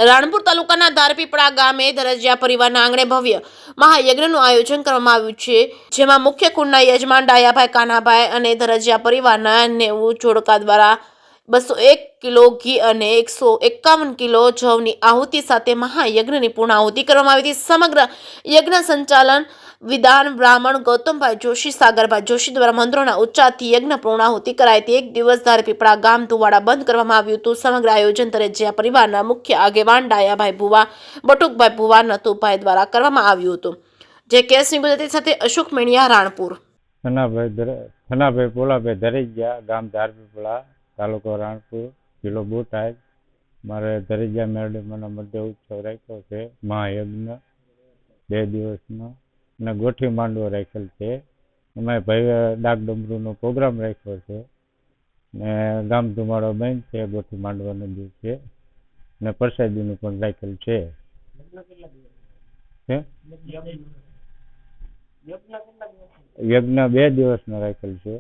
રાણપુર તાલુકાના ધારપીપળા ગામે ધરજીયા પરિવારના આંગણે ભવ્ય મહાયજ્ઞનું આયોજન કરવામાં આવ્યું છે, જેમાં મુખ્ય કુંડના યજમાન ડાયાભાઈ કાનાભાઈ અને ધરજીયા પરિવારના 90 જોડકા દ્વારા 201 કિલો ઘી અને 151 કિલો જવની આહુતિ સાથે મહાયજ્ઞની પૂર્ણાહુતિ કરવામાં આવી હતી। સમગ્ર યજ્ઞ સંચાલન વિધાન બ્રાહ્મણ ગૌતમભાઈ જોશી સાગરભાઈ જોશી દ્વારા મંત્રોના ઉચ્ચારથી યજ્ઞ પૂર્ણાહુતિ કરાઈ હતી। એક દિવસ ધારપીપળા ગામ ધુવાડા બંધ કરવામાં આવ્યું હતું। સમગ્ર આયોજન ધરજીયા પરિવારના મુખ્ય આગેવાન ડાયાભાઈ ભુવા, બટુકભાઈ ભુવા, નતુભાઈ દ્વારા કરવામાં આવ્યું હતું। જે કેસની ગુજરાતી સાથે અશોક મેણિયા, રાણપુર। ખનાભાઈ પોલાભાઈ ધરજીયા, ગામ ધારપીપળા, તાલુકો રાણપુર, જિલ્લો બોટાદ। મારે ધરજીયા મેળવીમાંનો મધ્ય ઉત્સવ રાખ્યો છે, મહાયજ્ઞ 2 દિવસનો, અને ગોઠી માંડવો રાખેલ છે। એમાં ભાઈ ડાક ડમરૂનો પ્રોગ્રામ રાખ્યો છે, ને ગામ ધુમાડો બંધ છે ગોઠી માંડવાના દિવસે, ને પ્રસાદીનું પણ રાખેલ છે। યજ્ઞ 2 દિવસનો રાખેલ છે।